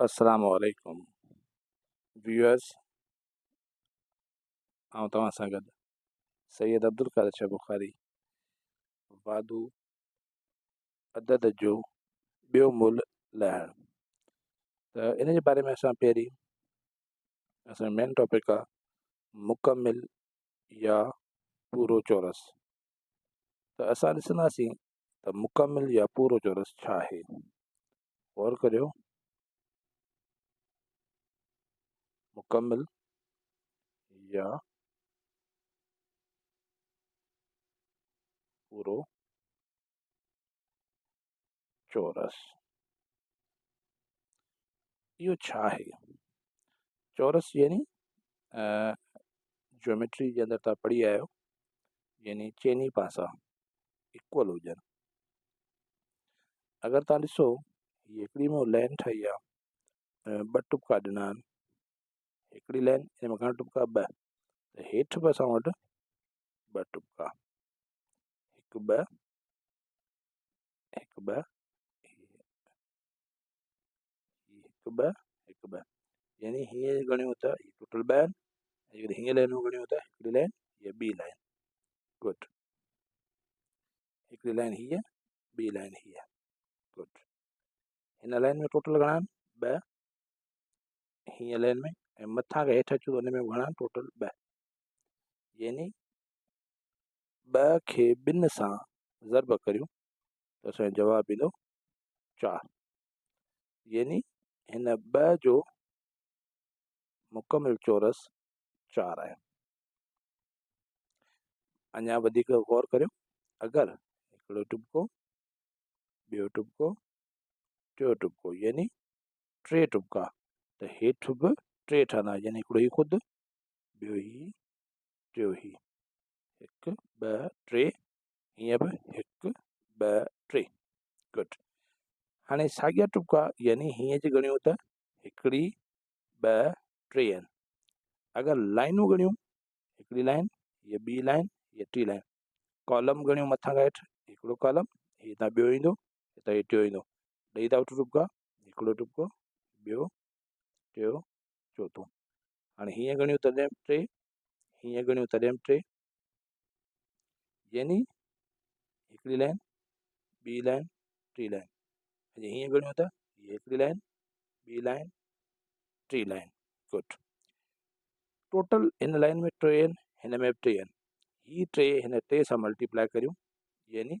अस्सलाम वालेकुम व्यूअर्स। आउं तव्हां सां गॾु सैयद अब्दुल क़ादिर शाह बुखारी वादू अदद जो ॿियो मुल्ह लहण। त इन जे बारे में असां पहिरीं असांजो मेन टॉपिक आहे मुकमिल या पूरो चौरस। त असां ॾिसंदासीं त मुकमिल या पूरो चौरस छा आहे। गौर करियो, मुकमिल या पूरो चौरस इहो छा आहे। चौरस यानी ज्योमेट्री जे अंदरि तव्हां पढ़ी आहियो, यानी चइनी पासा इक्वल हुजनि। अगरि तव्हां ॾिसो हीअ हिकिड़ी मूं लाइन ठाही आहे, ॿ टुपका ॾिना आहिनि, हिकिड़ी लाइन हिन में घणा टुपका ॿ, त हेठि बि असां वटि ॿ टुपका, हिकु ॿ हिकु ॿ हिकु ॿ हिकु ॿ, यानी हीअं ॻणियूं त टोटल ॿ आहिनि। अगरि हीअं लाइनूं ॻणियूं त हिकिड़ी लाइन हीअ ॿी लाइन, गुड। हिकिड़ी लाइन हीअ, ॿी लाइन हीअ, गुड। हिन लाइन में टोटल घणा आहिनि ॿ, हीअं लाइन में, ऐं मथां खां हेठि अचूं त हुन में घणा आहिनि टोटल ॿ, यानी ॿ खे ॿिनि सां ज़र्ब करियूं त असांजो जवाबु ईंदो 4, यानी हिन ॿ जो मुकमिल चौरस 4 आहे। अञा वधीक गौर करियो, अगरि हिकिड़ो टुपको, ॿियो टुपको, टियों टुपको, यानी 3 टुपका, त हेठि बि 3 ठहंदा, यानी हिकिड़ो ही ख़ुदि, ॿियो ही, टियों ही, 1 2 3, हीअं बि 1 2 3, गुड। हाणे साॻिया टुपका यानी हीअं जी ॻणियूं त हिकिड़ी ॿ 3 आहिनि। अगरि लाइनूं ॻणियूं, हिकिड़ी लाइन, हीअ ॿी लाइन, हीअ टी लाइन, कॉलम ॻणियूं मथां खां हेठि, हिकिड़ो कॉलम, हितां ॿियो ईंदो, हितां ही टियों ईंदो, ॾेई था वठूं टुपका, हिकिड़ो टुपको, ॿियो, टियों, चोथों। हाणे हीअं ॻणियूं तॾहिं बि 3, हीअं ॻणियूं तॾहिं बि 3, यानी हिकिड़ी लाइन, ॿी लाइन, टी लाइन, हीअं ॻणियूं त हीअ हिकिड़ी लाइन, ॿी line, T line, good. Total हिन लाइन में 3 आहिनि, हिन में बि 3 आहिनि, ही 3 हिन 3 सां मल्टीप्लाई करियूं, यानी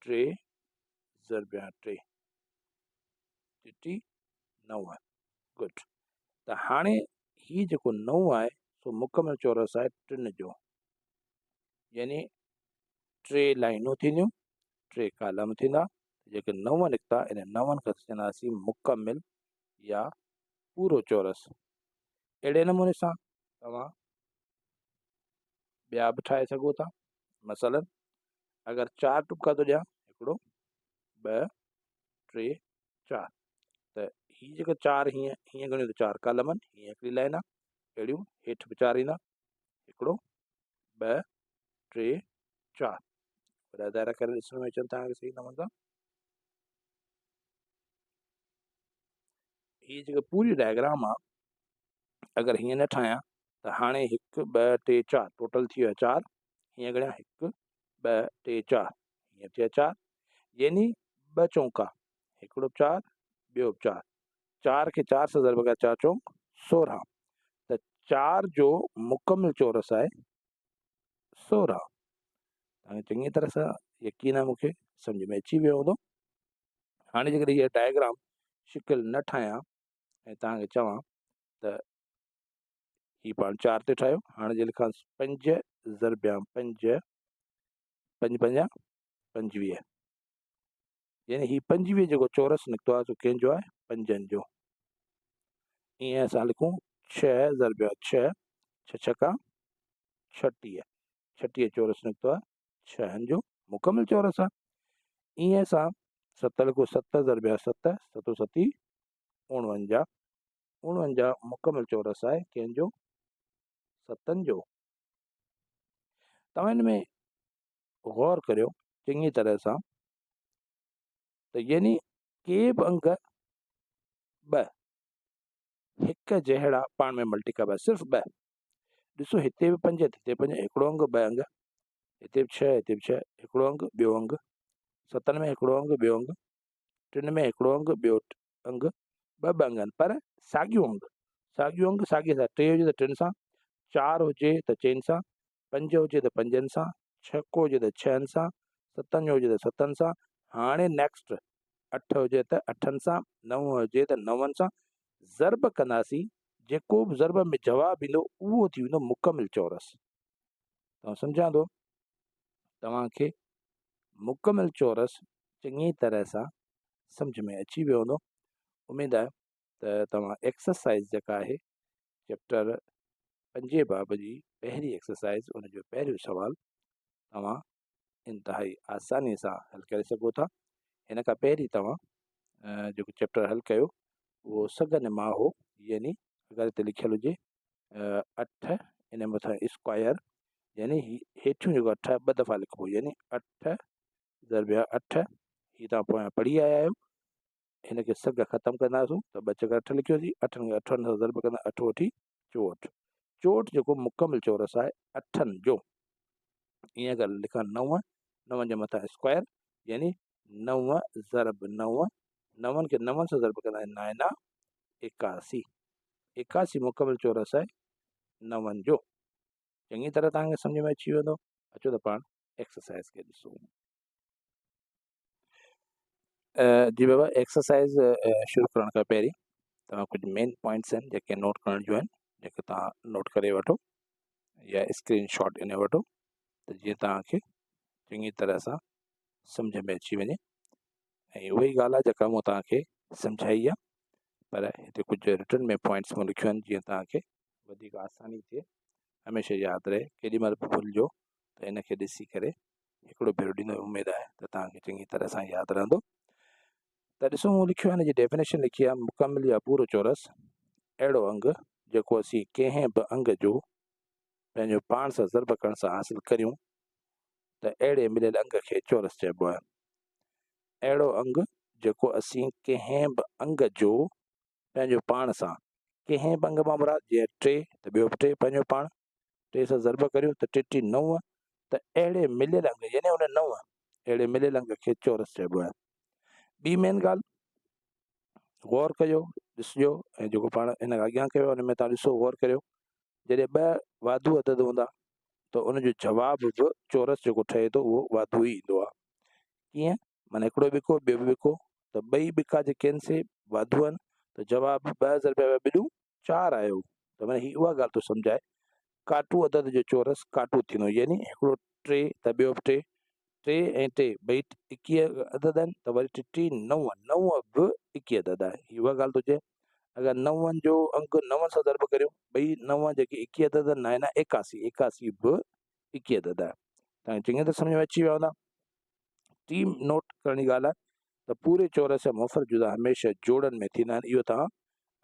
3 ज़रबिया 3 9, गुड। त हाणे ही जेको 9 आहे सो मुकमिल चौरस आहे 3 जो, यानी 3 लाइनूं थींदियूं, 3 कालम थींदा, जेके 9 निकिता इन 9 खे चवंदासीं मुकमिल या पूरो चौरस। अहिड़े नमूने सां तव्हां ॿिया बि ठाहे सघो था। मसलन अगरि 4 टुपका थो ॾियां, हिकिड़ो ॿ 3 4, त ही जेका 4 हीअं ॻणियूं त 4 कालम आहिनि, हीअं हिकिड़ी लाइन आहे, अहिड़ियूं हेठि बि 4 ईंदा, हिकिड़ो ॿ 3 4, वॾा दायरा करे ॾिसण में अचनि तव्हांखे सही नमूने सां। हीअ जेका पूरी डायग्राम आहे, अगरि हीअं न ठाहियां त हाणे 1 2 3 4 टोटल थी वियो 4, हीअं ॻणिया 1 2 3 4, हीअं थिया 4, यानी 2 चौका, हिकिड़ो 4 ॿियो 4, 4 खे 4 सां ज़रब कया 4 चौक 16, त 4 जो मुकमिल चौरस आहे 16। तव्हांखे चङी तरह सां यकीन आहे, मूंखे सम्झ में अची वियो हूंदो। हाणे जेकॾहिं हीअ डायग्राम शिकिल न ठाहियां ऐं तव्हांखे चवां त ही पाण 4 ते ठाहियो, हाणे जे लिखां 5 ज़रबिया 5 5 पंजा 25, यानी ही 25 जेको चौरस निकितो आहे सो कंहिंजो आहे, 5 जो। ईअं असां लिखूं 6 ज़रबिया 6 6 छका 36, 36 चौरस निकितो आहे 6 जो मुकमिल चौरस आहे। ईअं असां 7 लिखूं 7 ज़रबिया 7 7 7 49, 49 मुकमिल चौरस आहे कंहिंजो, 7 जो। तव्हां हिन में गौर करियो चङी तरह सां, त यानी के बि अंग ब हिक जहिड़ा पाण में मल्टी कबा सिर्फ़ ब ॾिसो हिते बि 5 हिते 5 हिकिड़ो अंग ॿ अंग हिते बि 6 हिते बि 6 हिकिड़ो अंग ॿियो अंग 7 में हिकिड़ो अंग ॿियो अंग 3 में हिकिड़ो अंग ॿियो अंग ॿ ॿ अंग आहिनि पर साॻियूं अंग साॻिए सां 3 हुजे त 3 सां 4 हुजे त 4 सां 5 हुजे त 5 सां 6 हुजे त 6 सां 7 हुजे त 7 सां हाणे नेक्स्ट 8 हुजे त 8 सां 9 हुजे त 9 सां ज़र्ब कंदासीं जेको बि ज़र्ब में जवाबु ईंदो उहो थी वेंदो मुकमिल चौरस तव्हां सम्झां थो तव्हांखे मुकमिल चौरस चङी तरह सां सम्झ में अची वियो हूंदो उमेद आहे त तव्हां एक्सरसाइज़ जेका आहे चैप्टर 5 बाब जी पहिरीं एक्सरसाइज़ उनजो पहिरियों सुवालु तव्हां इंतिहाई आसानीअ सां हल करे सघो था हिन खां पहिरीं तव्हां जेको चैप्टर हल कयो उहो सघन मां हो यानी अगरि हिते लिखियलु हुजे 8 इन मथां स्क्वायर यानी हेठियूं जेको 8 ॿ दफ़ा लिखिबो यानी 8 ज़रबिया 8 हीअ तव्हां पोयां पढ़ी आया आहियो हिनखे सघ ख़तमु कंदासीं त 2 चकर 8 लिखियोसीं 8 खे 8 सां ज़रब कंदा 8 8 64 64 जेको मुकमिल चौरस आहे 8 जो ईअं अगरि लिखां 9 9 जे मथां स्क्वायर यानी 9 ज़रब 9 9 खे 9 सां ज़रब कंदा आहिनि 9 81 81 मुकमिल चौरस आहे 9 जो चङी तरह तव्हांखे सम्झ में अची वेंदो अचो त पाण एक्सरसाइज़ खे ॾिसूं जी बाबा एक्सरसाइज़ शुरू करण खां पहिरीं तव्हां कुझु मेन पॉइंट्स आहिनि जेके नोट करण जूं आहिनि जेके तव्हां नोट करे वठो या स्क्रीन शॉट इन वठो त जीअं तव्हांखे चङी तरह सां सम्झ में अची वञे ऐं उहा ई ॻाल्हि आहे जेका मूं तव्हांखे सम्झाई आहे पर हिते कुझु रिटन में पॉइंट्स मूं लिखियो आहिनि जीअं तव्हांखे वधीक आसानी थिए हमेशह यादि रहे केॾीमहिल बि भुलिजो त इनखे ॾिसी करे हिकिड़ो भेरो ॾींदो उमेद आहे त तव्हांखे चङी तरह सां यादि रहंदो त ॾिसो मूं लिखियो आहे हिन जी डेफिनेशन लिखी आहे मुकमिल या पूरो चौरस अहिड़ो अंग जेको असीं कंहिं बि अंग जो पंहिंजो पाण सां ज़रब करण सां हासिलु करियूं त अहिड़े मिलियल अंग खे चौरस चइबो आहे अहिड़ो अंग जेको असीं कंहिं बि अंग जो पंहिंजो पाण सां कंहिं बि अंग मां मुराद जीअं 3 त ॿियो बि 3 पंहिंजो पाण 3 सां ज़रब करियूं त 3 3 9 त अहिड़े मिलियल अंग यानी उन 9 अहिड़े मिलियल अंग खे चौरस चइबो आहे ॿी मेन ॻाल्हि गौर कयो ॾिसिजो ऐं जेको पाण हिन खां अॻियां कयो हुन में तव्हां ॾिसो गौर करियो जॾहिं 2 वाधू अदद हूंदा त उनजो जवाबु बि चौरस जेको ठहे थो उहो वाधू ई ईंदो आहे कीअं माना हिकिड़ो बिको ॿियो बि बिको त ॿई बिका जेके आहिनि से वाधू आहिनि त जवाबु 2 ज़रबिया 2 4 आयो त माना हीअ उहा ॻाल्हि थो सम्झाए काटू अदद जो चौरस काटू थींदो यानी हिकिड़ो 3 त ॿियो बि 3 3 ऐं 3 ॿई 21 अदद आहिनि त वरी 3 9 9 बि 21 अदद आहे हीअ उहा ॻाल्हि थो चए अगरि 9 जो अंक 9 सां ज़रब करियो ॿई 9 जेके 21 अदद आहिनि 9 81 81 बि 21 अदद आहे तव्हांखे चङी तरह सम्झ में अची वियो हूंदा टीम नोट करणी ॻाल्हि आहे त पूरे चौरस जा मुफ़रत जुज़ा हमेशह जोड़नि में थींदा आहिनि इहो तव्हां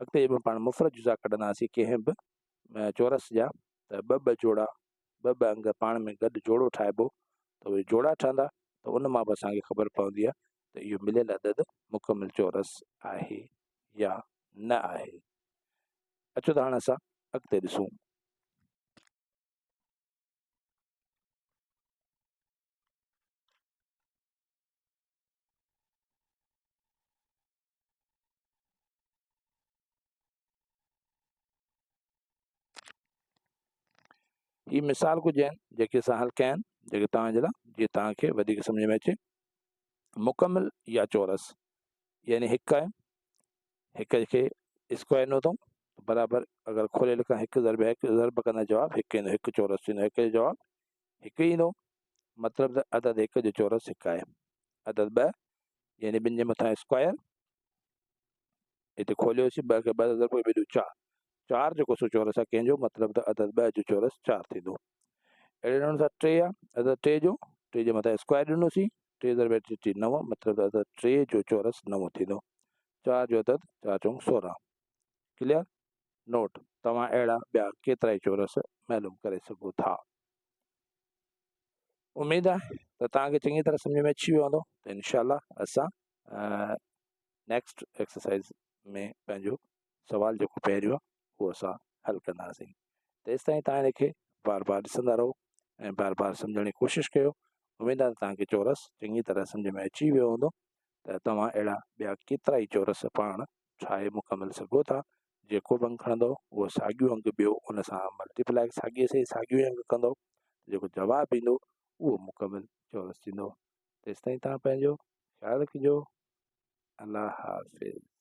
अॻिते जंहिंमें पाण मुफ़रत जुज़ा कढंदासीं कंहिं बि चौरस जा त ॿ जोड़ा ॿ अंग पाण में गॾु जोड़ो ठाहिबो त उहे जोड़ा ठहंदा त उन मां बि असांखे ख़बर पवंदी आहे त इहो मिलियल अदद मुकमिल चौरस आहे या न आहे अचो त हाणे असां अॻिते ॾिसूं ही मिसाल कुझु आहिनि जेके असां हल कया आहिनि जेके तव्हांजे लाइ जीअं तव्हांखे वधीक सम्झ में अचे मुकमिल या चौरस यानी हिकु आहे हिक खे स्क्वायर ॾिनो अथऊं बराबरि अगरि खोले लिखां हिकु ज़रब कंदा जवाबु हिकु ईंदो हिकु चौरस थींदो हिक जो जवाबु हिकु ई ईंदो मतिलबु त अदद हिक जो चौरस हिकु आहे अदद 2 यानी 2 जे मथां स्क्वायर हिते खोलियोसीं 2 खे 2 ज़रब 2 4 4 जेको सो चौरस आहे कंहिंजो मतिलबु त अदद 2 जो चौरस 4 थींदो अहिड़े नमूने सां 3 आहे अदद 3 जो 3 जे मथां स्क्वायर ॾिनोसीं 3 ज़रब 3 9 मतिलबु त अदद 3 जो चौरस 9 थींदो 4 जो अदद 4 चऊं 16 क्लियर नोट तव्हां अहिड़ा ॿिया केतिरा ई चौरस मालूम करे सघो था उमेद आहे त तव्हांखे चङी तरह सम्झ में अची वियो हूंदो त इनशाला असां नेक्स्ट एक्सरसाइज़ में पंहिंजो सवाल जेको पहिरियों आहे उहो असां हल कंदासीं। तेसि ताईं तव्हां हिनखे बार बार ॾिसंदा रहो ऐं बार बार सम्झण जी कोशिशि कयो। उमेदु आहे तव्हांखे चोरस चङी तरह सम्झ में अची वियो हूंदो त तव्हां अहिड़ा ॿिया केतिरा ई चोरस पाण ठाहे मुकमल सघो था। जेको बि अंग खणंदव उहो साॻियो अंग ॿियो उन सां मल्टीप्लाई साॻिए से साॻियो ई अंग कंदव, जेको जवाबु ईंदो उहो मुकमल चोरस थींदो। तेसि ताईं तव्हां पंहिंजो ख़्यालु रखिजो। अल्लाह हाफ़िज़।